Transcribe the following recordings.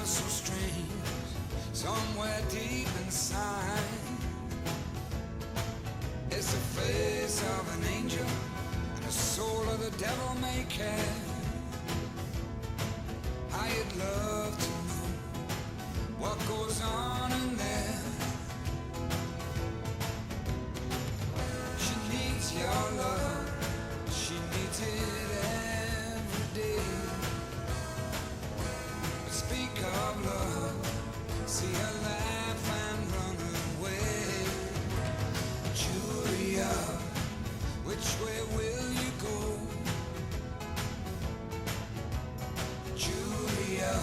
so strange, somewhere deep inside. It's the face of an angel and the soul of the devil may care. I'd love to know what goes on in there. She needs your love, she needs it every day. But speak of love, see her laugh and run away. Julia, which way will you go? Julia,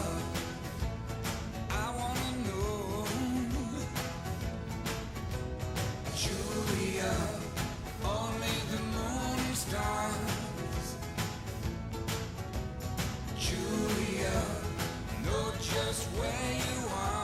I wanna know. Julia, only the moon and stars. Julia, know just where you are.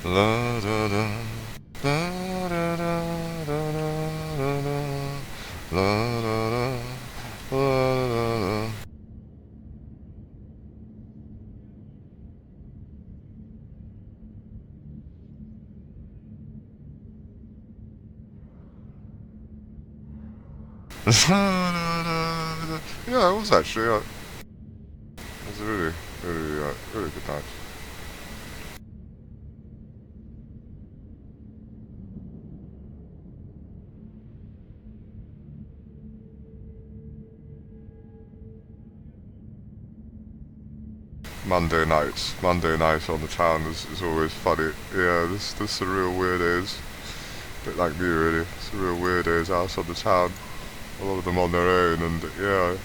La da da, la da da da da da, la da da, la da da. Yeah, it was actually. It was a really good night. Monday nights on the town is always funny. Yeah, this the real weird days. Bit like me really. It's the real weird days out on the town. A lot of them on their own, and yeah.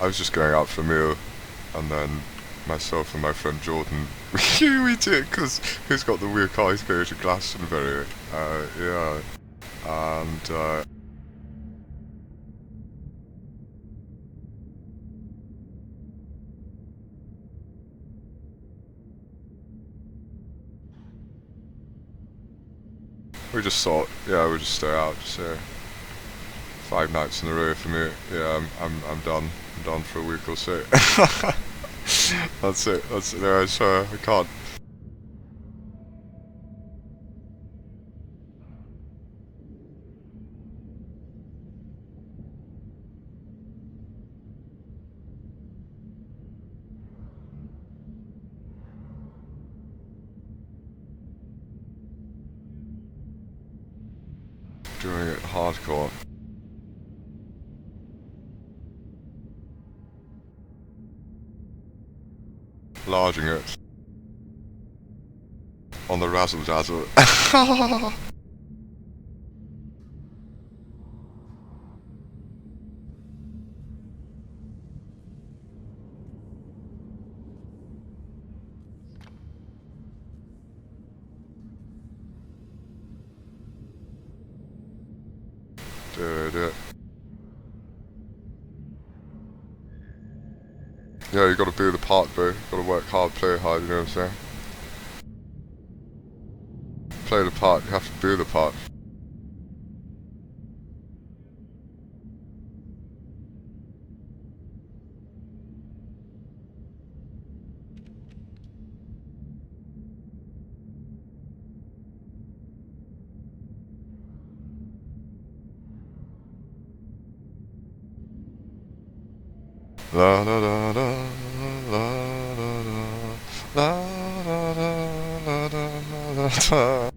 I was just going out for a meal, and then myself and my friend Jordan, we did, because he's got the weird car, he's going to Glastonbury, yeah, and, we just thought, yeah, we'll just stay out, just say 5 nights in a row for me, yeah, I'm done, I'm done for a week or so. That's it, no, sorry, I can't. Doing it hardcore. Larging it. On the razzle dazzle. Do it. Yeah, you gotta do the part, bro. You gotta work hard, play hard, you know what I'm saying? Play the part, you have to do the part. La la la la la la la la la la la la.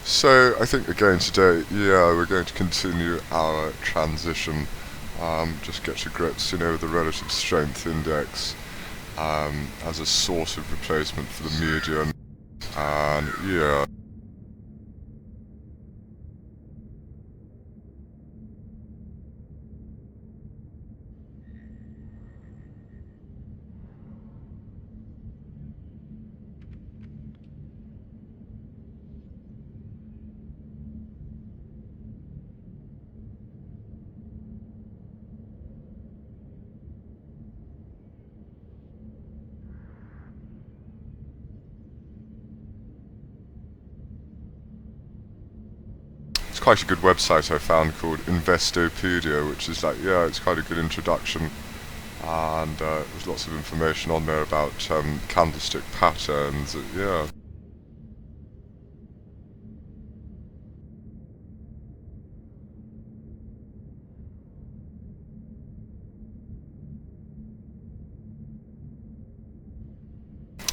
So I think again today, yeah, we're going to continue our transition. Just get to grips, you know, with the relative strength index as a sort of replacement for the median. And yeah, it's quite a good website I found called Investopedia, which is like, yeah, it's quite a good introduction. And there's lots of information on there about candlestick patterns, yeah.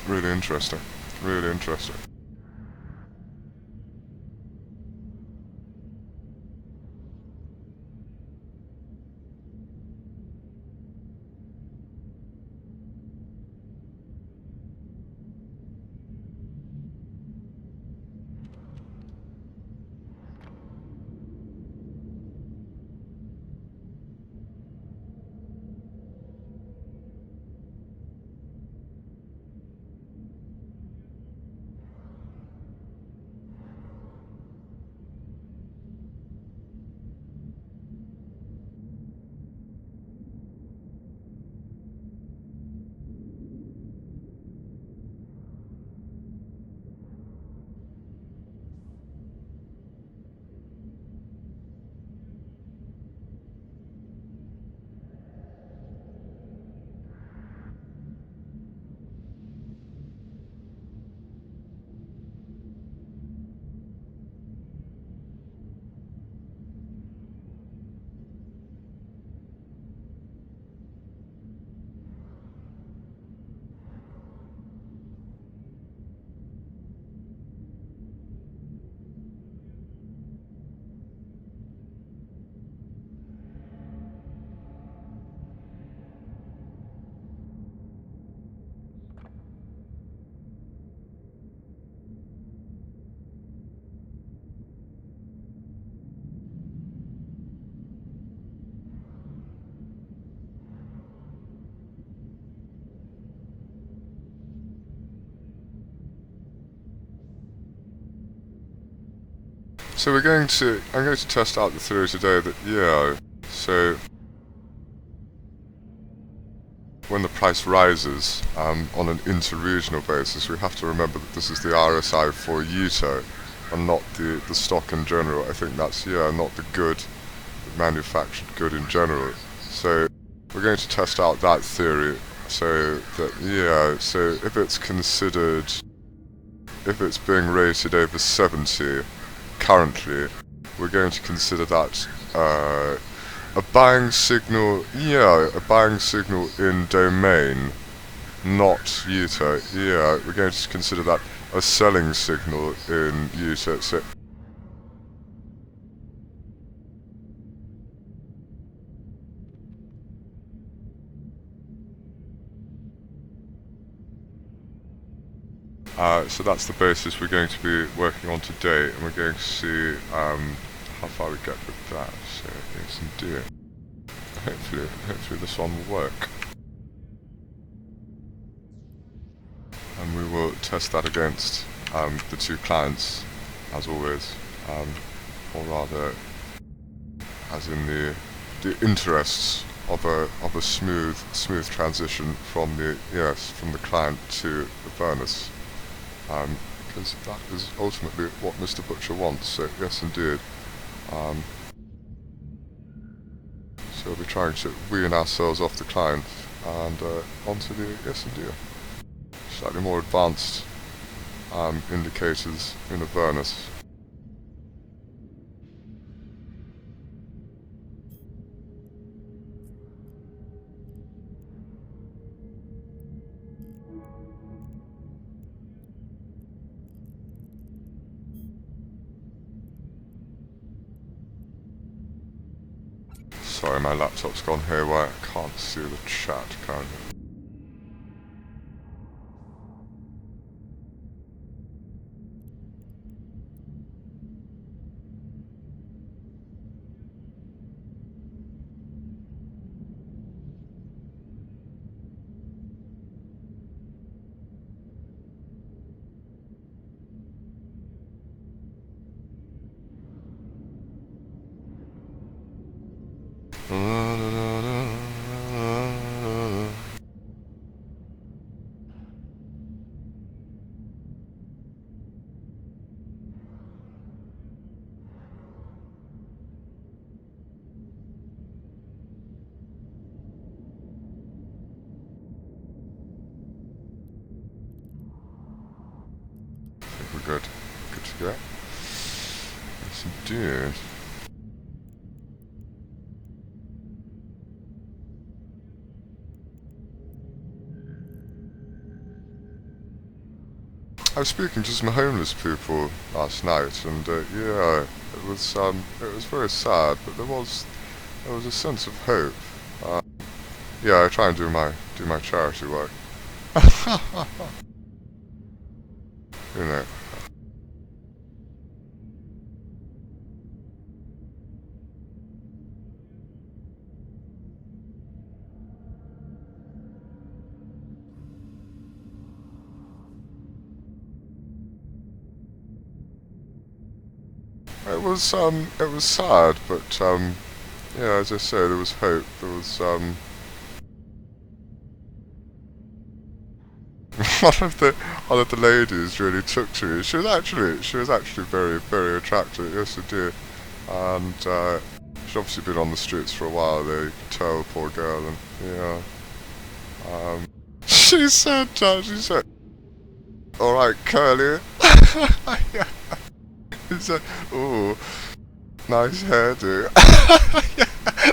Really interesting. Really interesting. So I'm going to test out the theory today that, yeah, so when the price rises on an interregional basis, we have to remember that this is the RSI for Yuto and not the stock in general. I think that's, yeah, not the good, the manufactured good in general. So we're going to test out that theory so that, yeah, so if it's considered, if it's being rated over 70 currently, we're going to consider that a buying signal, yeah, a buying signal in domain, not Yuto. Yeah, we're going to consider that a selling signal in Yuto. So that's the basis we're going to be working on today, and we're going to see how far we get with that. So yes, indeed. Hopefully this one will work. And we will test that against the two clients, as always, or rather, as in the interests of a smooth transition from the client to the furnace, because that is ultimately what Mr. Butcher wants. So yes, indeed. So we'll be trying to wean ourselves off the client and onto the yes, indeed. Slightly more advanced indicators in a furnace. Sorry, my laptop's gone haywire. I can't see the chat currently. I think we're good. Good to go. Yes, indeed. I was speaking to some homeless people last night, and yeah, it was very sad, but there was a sense of hope. Uh, yeah, I try and do my charity work. You know. It was sad, but yeah, as I say, there was hope. There was one of the ladies really took to me. She was actually very attractive. Yes, indeed. And she'd obviously been on the streets for a while. There, you could tell, poor girl. And yeah, she said, "All right, curly." Yeah. She said, "Ooh, nice hairdo." Yeah,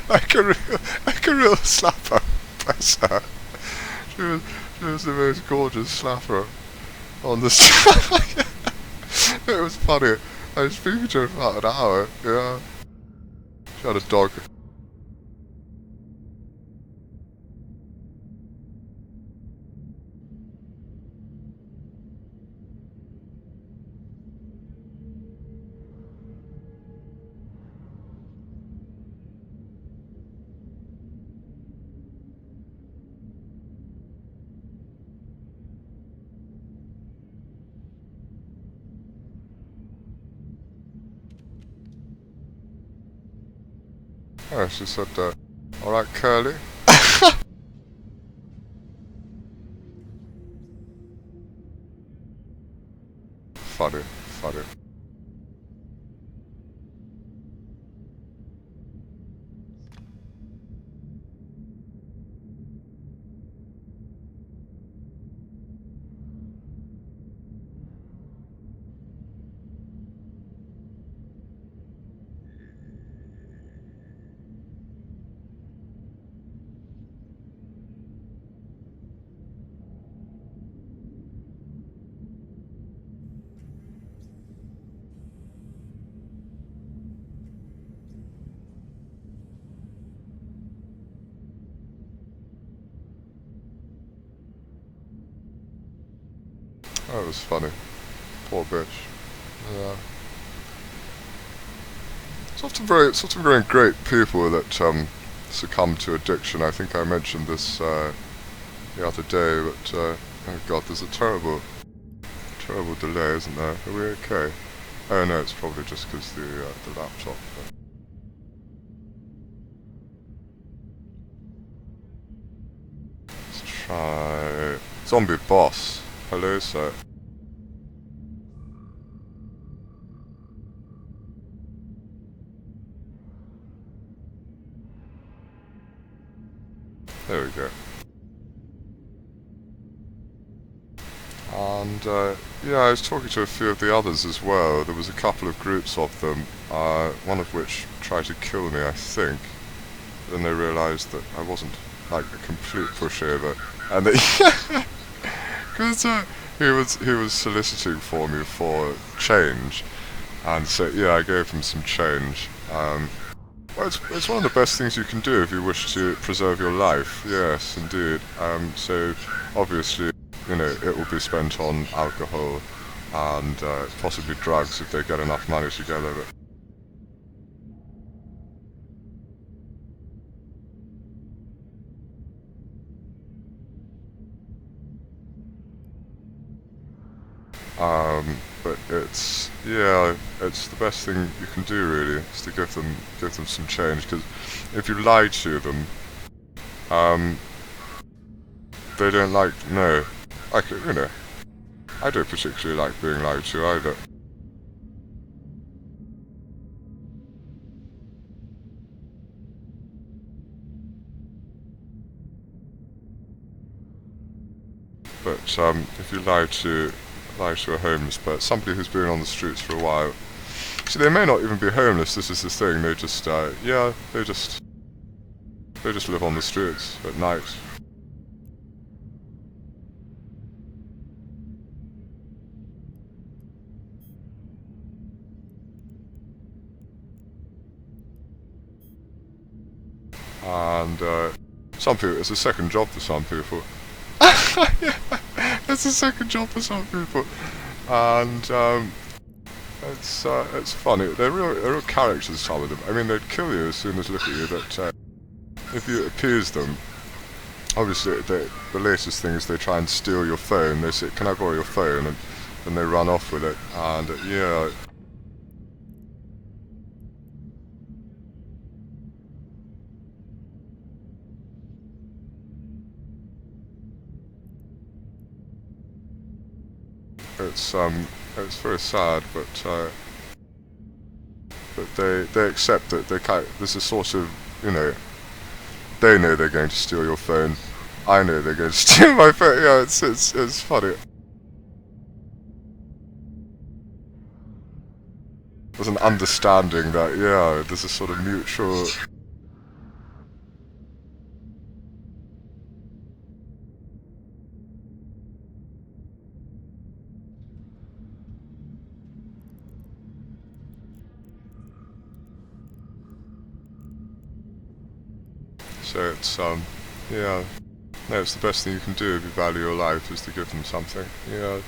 like a real slapper. Bless her. She was, she was the most gorgeous slapper on the street. It was funny. I was speaking to her for about an hour. Yeah, she had a dog. Oh, she said, alright, Curly. Funny, funny. That was funny. Poor bitch. Yeah. It's often very great people that succumb to addiction. I think I mentioned this the other day, but oh god, there's a terrible delay, isn't there? Are we okay? Oh no, it's probably just because the laptop. Let's try zombie boss. Hello, sir. There we go. And yeah, I was talking to a few of the others as well. There was a couple of groups of them, one of which tried to kill me, I think. Then they realised that I wasn't like a complete pushover, and that because he was soliciting for me for change, and so yeah, I gave him some change. Well, it's one of the best things you can do if you wish to preserve your life. Yes, indeed. So obviously, you know, it will be spent on alcohol and possibly drugs if they get enough money together. But but it's yeah, it's the best thing you can do really, is to give them some change. Because if you lie to them, um, they don't like no, like you know, I don't particularly like being lied to either. But if you lie to a homeless person, somebody who's been on the streets for a while, see, they may not even be homeless. This is the thing. They just yeah, they just live on the streets at night. And some people, it's a second job for some people. Yeah, it's a second job for some people, and it's funny. They're real characters. Some of them. I mean, they'd kill you as soon as they look at you. But if you appease them, obviously the latest thing is they try and steal your phone. They say, "Can I borrow your phone?" And then they run off with it. And yeah. It's very sad, but they accept that they can't. There's a sort of, you know, they know they're going to steal your phone. I know they're going to steal my phone. Yeah, it's funny. There's an understanding that yeah, there's a sort of mutual. So it's yeah. No, it's the best thing you can do if you value your life is to give them something. Yeah.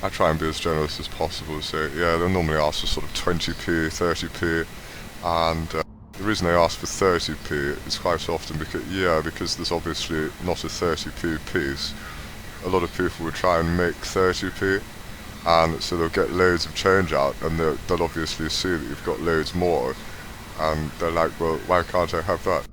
I try and be as generous as possible. So yeah, they normally ask for sort of 20p, 30p, and the reason they ask for 30p is quite often because there's obviously not a 30p piece. A lot of people would try and make 30p, and so they'll get loads of change out, and they'll obviously see that you've got loads more, and they're like, well, why can't I have that?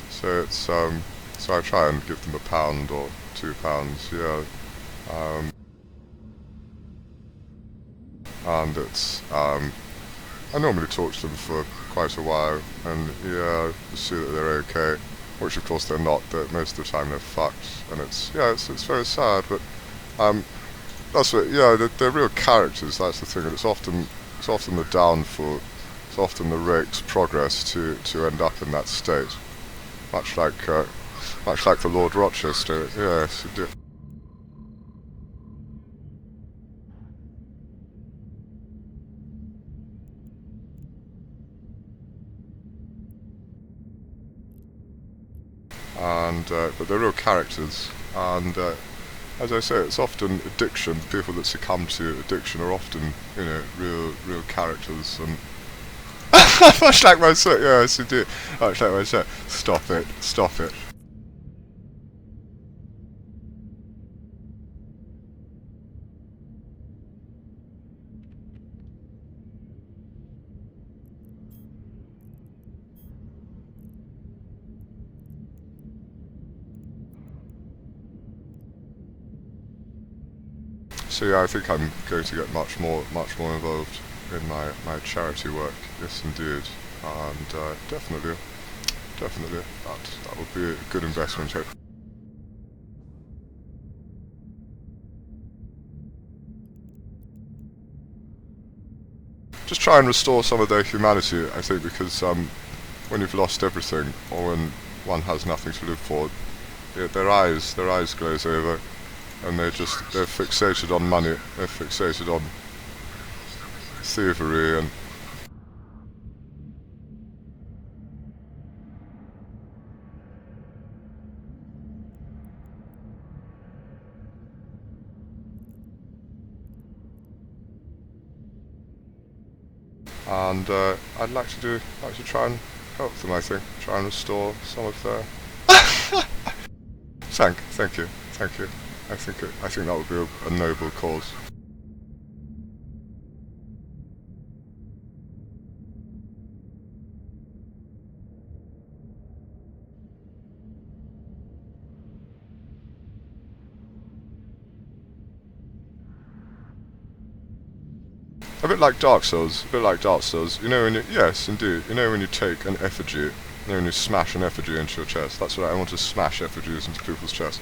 So it's so I try and give them £1 or £2, yeah. And it's I normally talk to them for quite a while, and yeah, see that they're okay. Which of course they're not. That most of the time they're fucked, and it's very sad. But that's what, yeah, they're real characters. That's the thing, and it's often the downfall. It's often the rake's progress to end up in that state. Much like the Lord Rochester. Yes, it did. And but they're real characters, and as I say, it's often addiction. People that succumb to addiction are often, real characters, and much like myself. Yes, you do. Much like myself. Stop it. Stop it. So yeah, I think I'm going to get much more involved in my charity work. Yes, indeed, and definitely, that would be a good investment. Just try and restore some of their humanity, I think, because when you've lost everything, or when one has nothing to live for, their eyes glaze over, and they're fixated on money, they're fixated on thievery, and I'd like to try and help them. I think try and restore some of their. Thank you. I think that would be a noble cause. A bit like Dark Souls. A bit like Dark Souls. You know when you yes, indeed. You know when you take an effigy. You know when you smash an effigy into your chest. That's what I want to smash effigies into people's chests.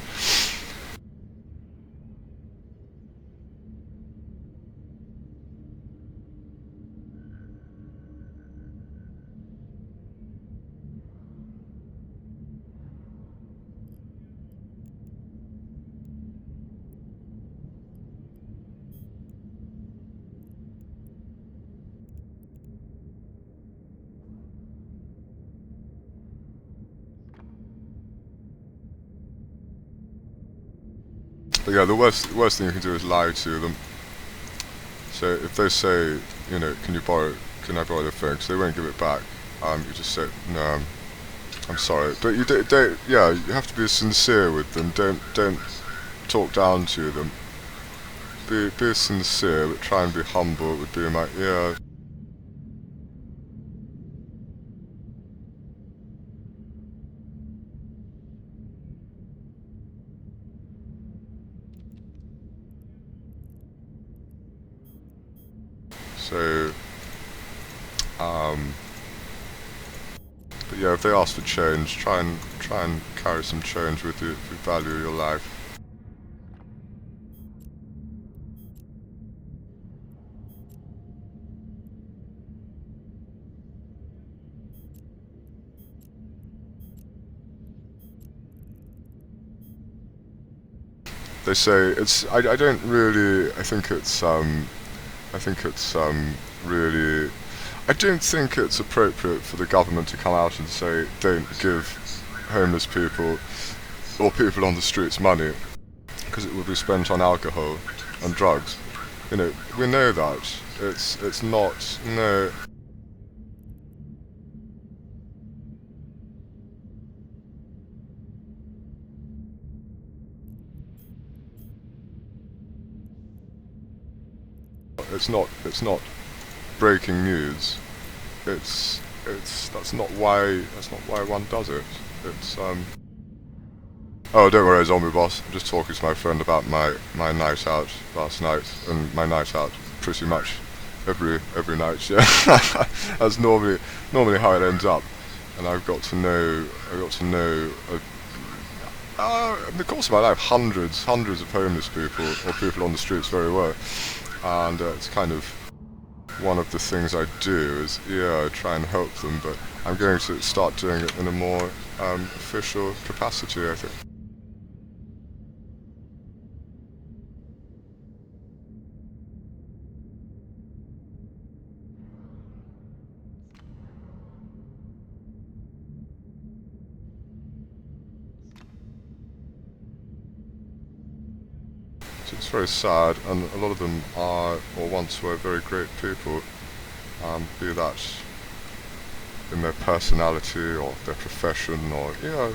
But yeah, the worst thing you can do is lie to them. So if they say, can I borrow the phone? Because they won't give it back. You just say, no, I'm sorry. But yeah, you have to be sincere with them. Don't talk down to them. Be sincere, but try and be humble. Would be my yeah. So, but yeah, if they ask for change, try and carry some change with you if you value your life. They say it's. I don't really. I think it's. Really. I don't think it's appropriate for the government to come out and say don't give homeless people or people on the streets money because it will be spent on alcohol and drugs. We know that. It's not. No. it's not breaking news. That's not why one does it. It's Oh, don't worry, zombie boss. I'm just talking to my friend about my night out last night, and my night out pretty much every night. Yeah, that's normally how it ends up. And I've got to know in the course of my life hundreds of homeless people or people on the streets very well, and it's kind of one of the things I do is, yeah, I try and help them, but I'm going to start doing it in a more official capacity, I think. So it's very sad, and a lot of them are, or once were, very great people, be that in their personality or their profession, or, yeah.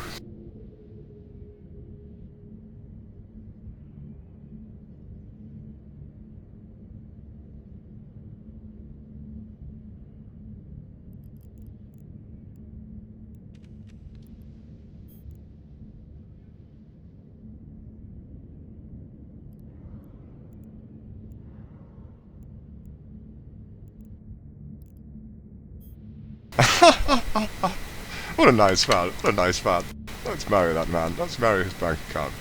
What a nice man, what a nice man. Let's marry that man, let's marry his bank account.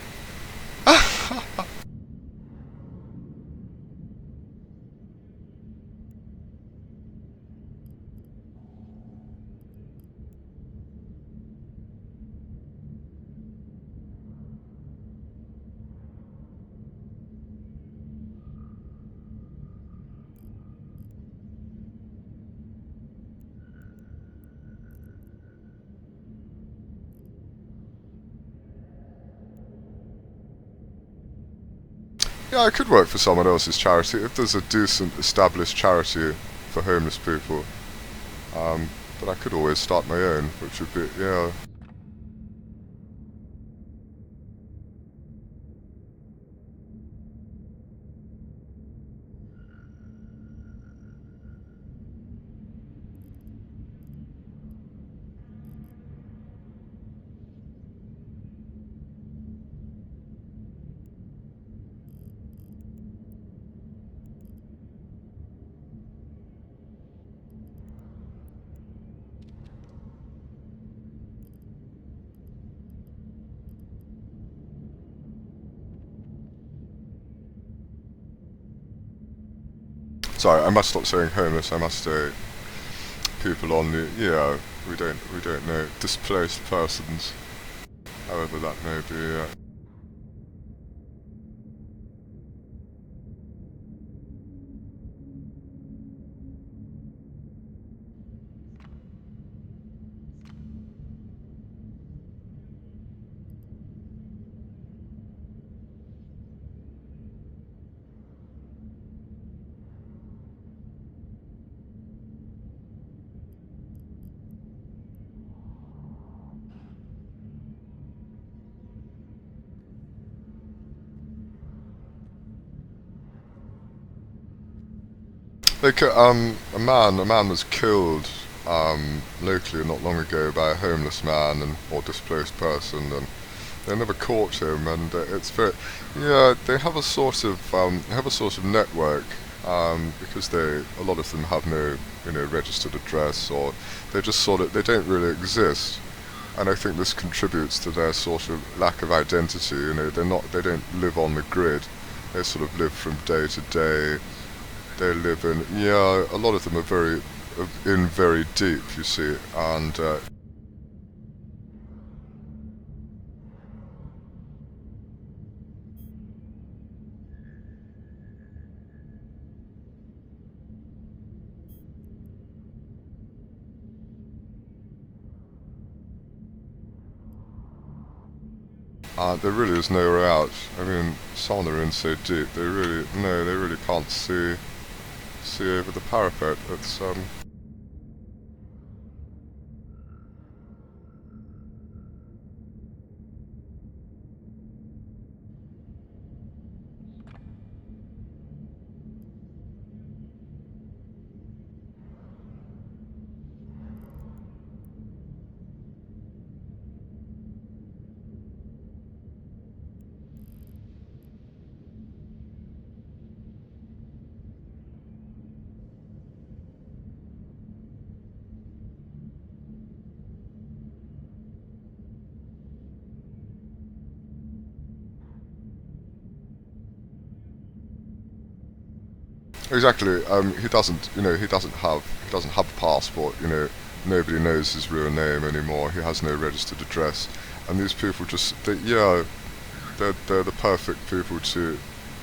Yeah, I could work for someone else's charity if there's a decent established charity for homeless people. But I could always start my own, which would be, yeah. Sorry, I must stop saying homeless. I must say people on the, yeah. We don't know, displaced persons, however that may be. Yeah. Like a man was killed locally not long ago by a homeless man and or displaced person, and they never caught him. And it's very, yeah, they have a sort of network because a lot of them have no registered address, or they just sort of, they don't really exist. And I think this contributes to their sort of lack of identity. They don't live on the grid. They sort of live from day to day. They live in, yeah, a lot of them are very deep, you see, and there really is nowhere out. I mean, some of them are in so deep, they really can't see over the parapet. It's Exactly. He doesn't have a passport. Nobody knows his real name anymore. He has no registered address, and these people they're the perfect people to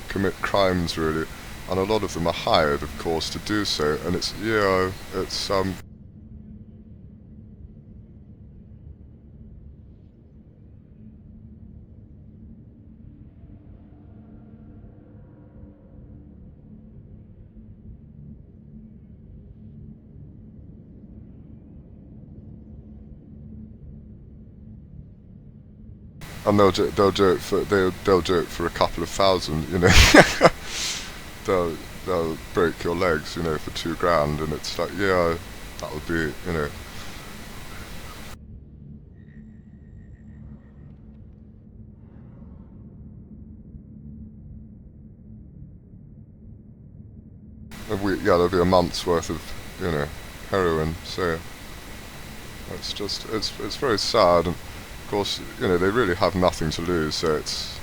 commit crimes, really. And a lot of them are hired, of course, to do so. And it's and they'll do it for a couple of thousand. they'll they'll break your legs, for 2 grand, and it's like, yeah, that would be. There'll be a month's worth of, heroin. So it's very sad, and of course, they really have nothing to lose. So it's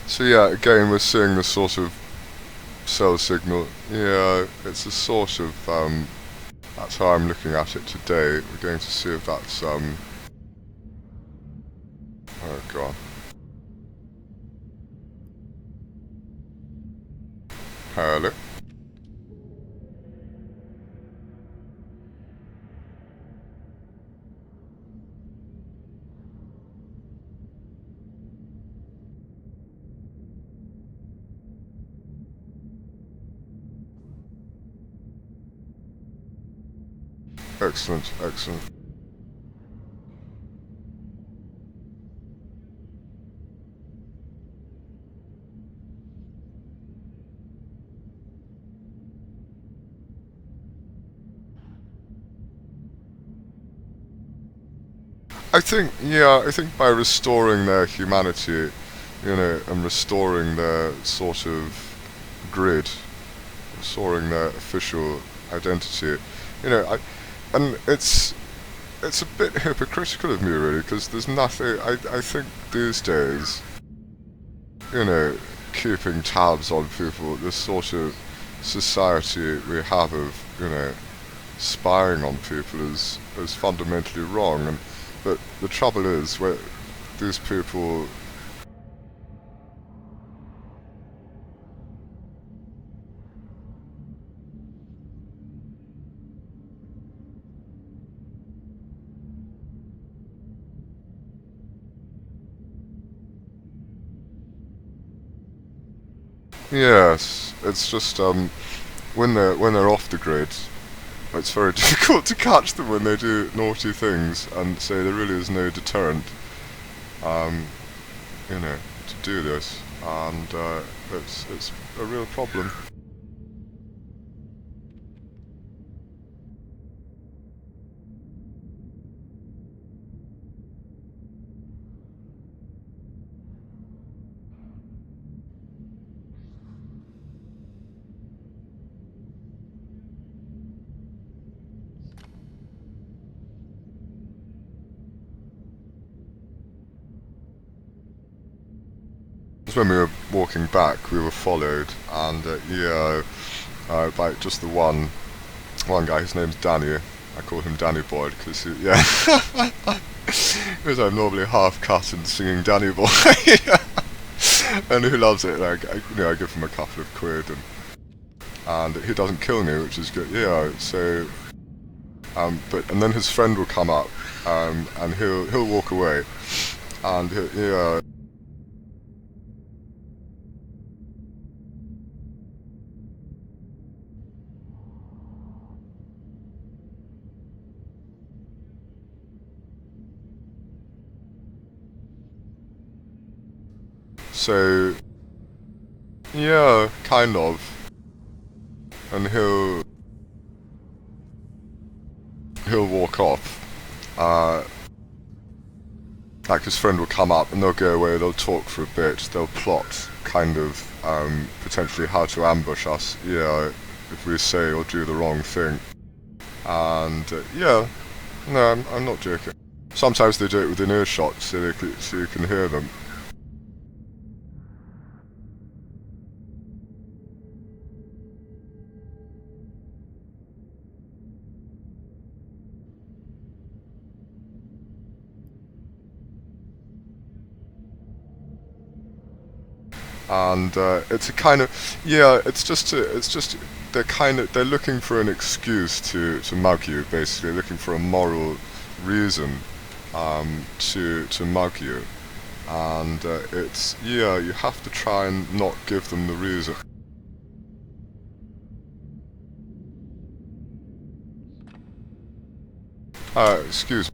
so yeah. Again, we're seeing the sort of cell signal. Yeah, it's a sort of that's how I'm looking at it today. We're going to see if that's oh god. Hello. Excellent, excellent. I think by restoring their humanity, and restoring their sort of grid, restoring their official identity, you know, I, and it's a bit hypocritical of me, really, because there's nothing. I think these days, you know, keeping tabs on people, this sort of society we have of, spying on people is fundamentally wrong. And but the trouble is, where these people, yes, it's just when they're off the grid, it's very difficult to catch them when they do naughty things, and so there really is no deterrent, um, to do this, and it's a real problem. Because when we were walking back, we were followed, and by just the one guy. His name's Danny. I call him Danny Boy because yeah, because I'm normally half cut and singing Danny Boy, and he loves it. I give him a couple of quid, and he doesn't kill me, which is good. Yeah, so and then his friend will come up, and he'll walk away, and yeah. So yeah, kind of, and he'll walk off. Like his friend will come up and they'll go away. They'll talk for a bit. They'll plot kind of potentially how to ambush us. Yeah, if we say or do the wrong thing. And yeah, no, I'm not joking. Sometimes they do it within earshot, so you can hear them. And it's a kind of yeah, it's just they're looking for an excuse to mug you, basically looking for a moral reason to mug you. And it's yeah, you have to try and not give them the reason. Excuse me.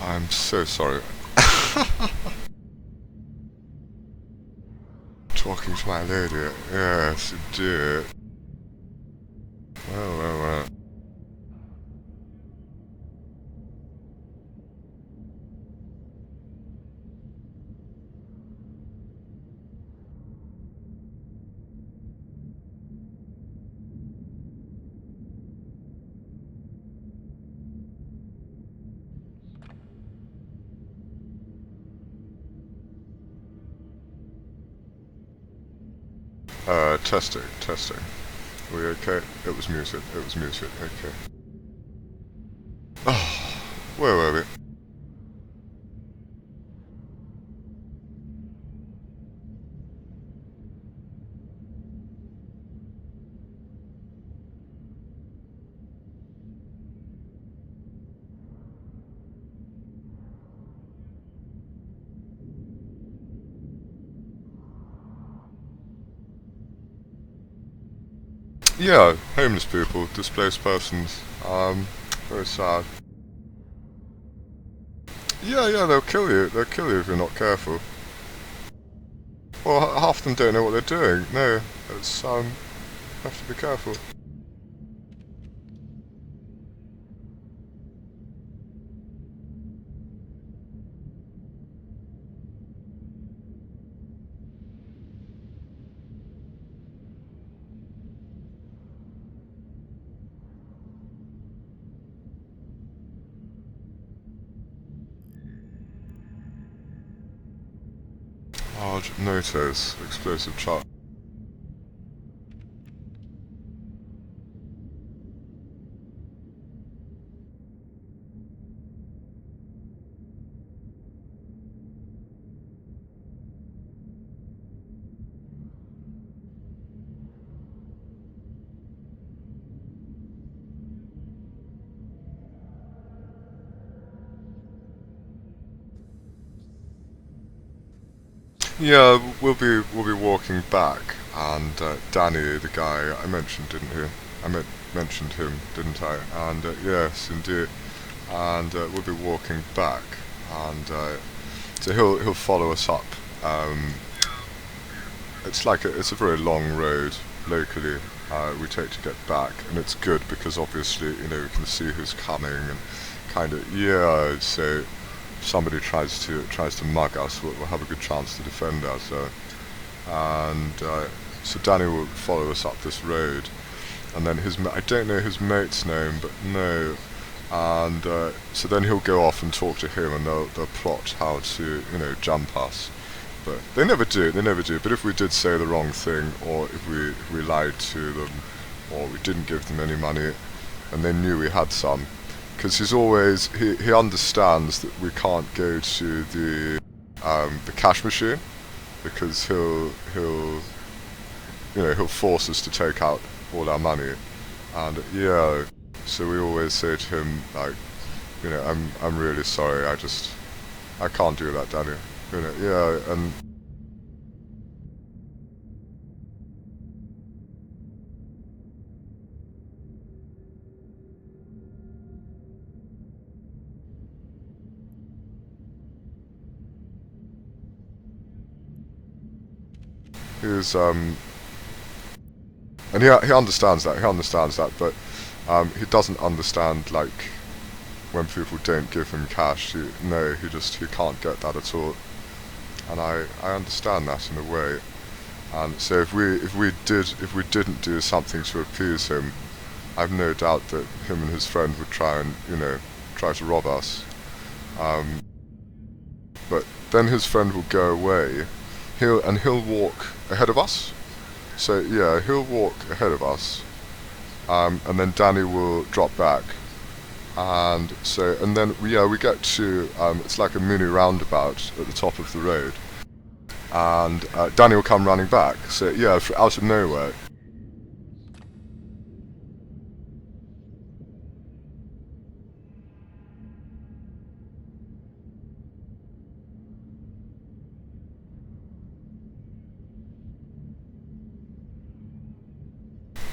I'm so sorry. Talking to my lady. Yes, indeed. Well, well, well. Testing, testing. Are we okay? It was muted, okay. Oh, where were we? Yeah, homeless people, displaced persons. Very sad. Yeah, yeah, they'll kill you. They'll kill you if you're not careful. Well, half of them don't know what they're doing. No, it's, you have to be careful. Large notice, explosive charge. Yeah, we'll be walking back, and Danny, the guy I mentioned, didn't he? Mentioned him, didn't I? And yes, indeed. And we'll be walking back, and so he'll follow us up. It's a very long road locally. We take to get back, and it's good because obviously we can see who's coming and kind of so if somebody tries to mug us, we'll have a good chance to defend ourselves. And so Danny will follow us up this road, and then I don't know his mate's name, but no. And so then he'll go off and talk to him, and they'll plot how to jump us. But they never do. But if we did say the wrong thing, or if we lied to them, or we didn't give them any money, and they knew we had some, because he understands that we can't go to the cash machine, because he'll force us to take out all our money, and so we always say to him, like, I'm really sorry, I can't do that, Danny. And he's and he understands that, but he doesn't understand, like, when people don't give him cash. He can't get that at all, and I understand that in a way. And so if we didn't do something to appease him, I've no doubt that him and his friend would try to rob us. But then his friend will go away. He'll walk ahead of us. So yeah, he'll walk ahead of us, and then Danny will drop back, and then we get to it's like a mini roundabout at the top of the road, and Danny will come running back. So yeah, out of nowhere.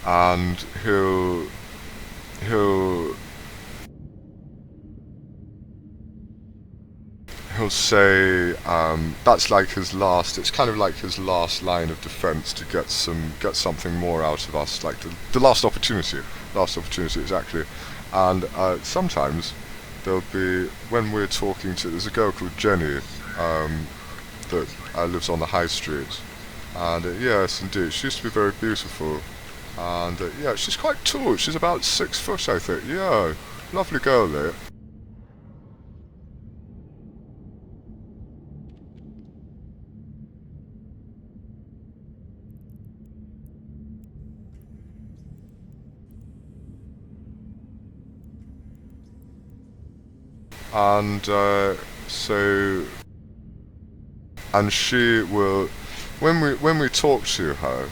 And he'll he'll say that's like his last. It's kind of like his last line of defense to get something more out of us, like the last opportunity exactly. And sometimes there'll be when we're talking to. There's a girl called Jenny that lives on the high street, and yes, indeed, she used to be very beautiful, and yeah, she's quite tall. She's about 6 foot, I think. Yeah, lovely girl, there. And so, and she will, when we talk to her,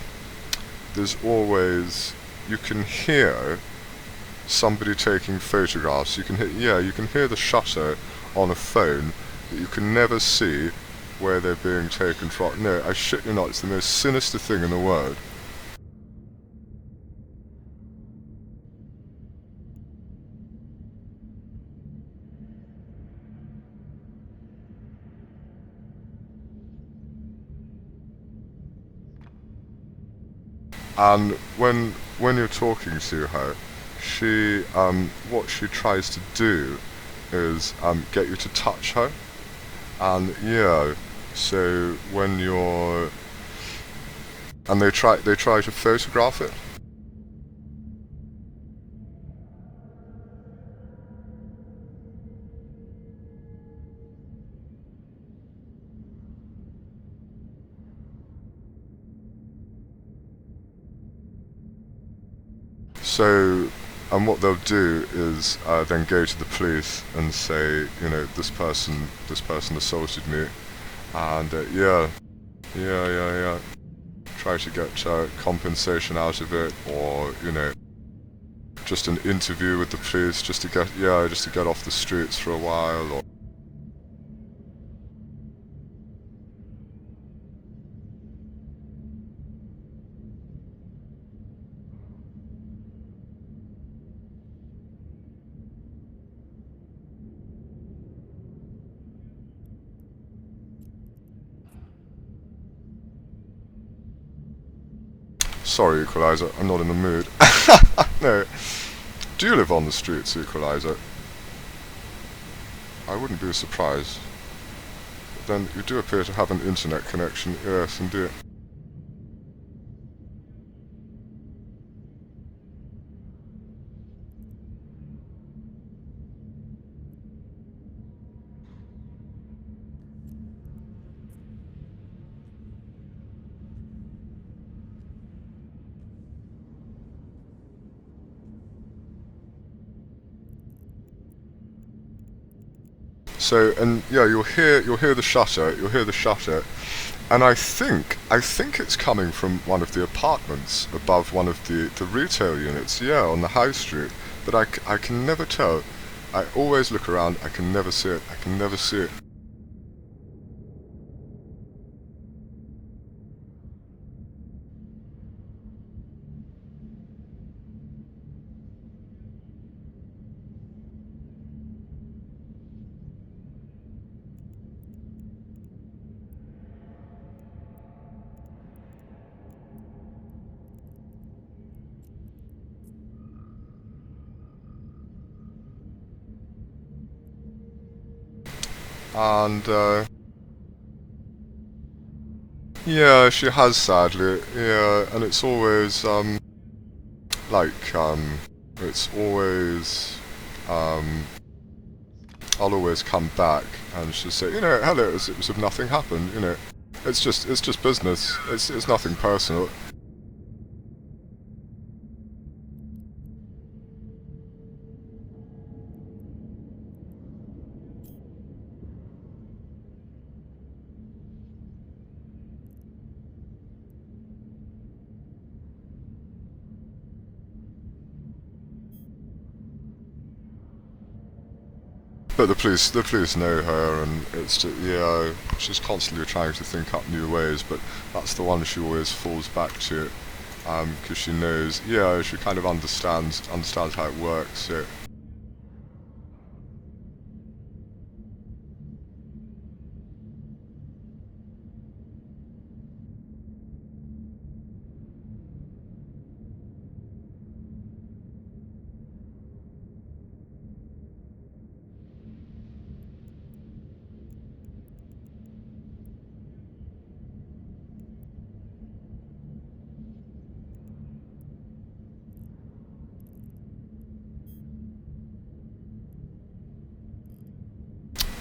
there's always you can hear somebody taking photographs. You can hear, yeah, you can hear the shutter on a phone, but you can never see where they're being taken from. No, I shit you not, it's the most sinister thing in the world. And when you're talking to her, she what she tries to do is get you to touch her. And yeah, so when you're and they try to photograph it. So, and what they'll do is then go to the police and say, you know, this person assaulted me, and yeah, try to get compensation out of it, or you know, just an interview with the police, just to get off the streets for a while, or. Sorry, Equalizer, I'm not in the mood. No. Do you live on the streets, Equalizer? I wouldn't be surprised. But then you do appear to have an internet connection, yes, indeed. So, and yeah, you'll hear the shutter, and I think it's coming from one of the apartments above one of the retail units, yeah, on the high street, but I can never tell. I always look around, I can never see it, I can never see it. And, yeah, she has sadly, yeah, and it's always, like, it's always, I'll always come back and she'll say, you know, hello, as if nothing happened, you know, it's just business, it's nothing personal. But the police know her, and it's just, yeah, she's constantly trying to think up new ways, but that's the one she always falls back to, because she knows, yeah, she kind of understands how it works. Yeah.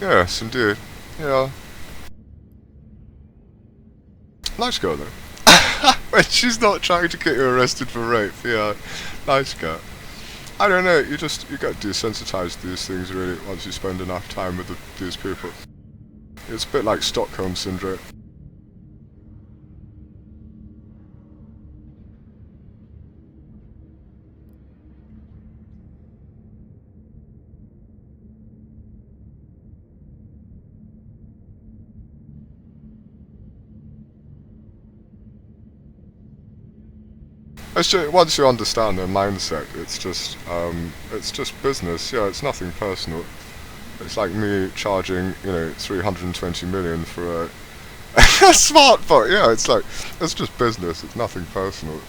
Yes, indeed. Yeah. Nice girl though. When she's not trying to get you arrested for rape, yeah. Nice girl. I don't know, you get desensitized to these things really once you spend enough time with these people. It's a bit like Stockholm syndrome. It's just, once you understand their mindset, it's just business. Yeah, it's nothing personal. It's like me charging, 320 million for a, a smartphone. Yeah, it's just business. It's nothing personal.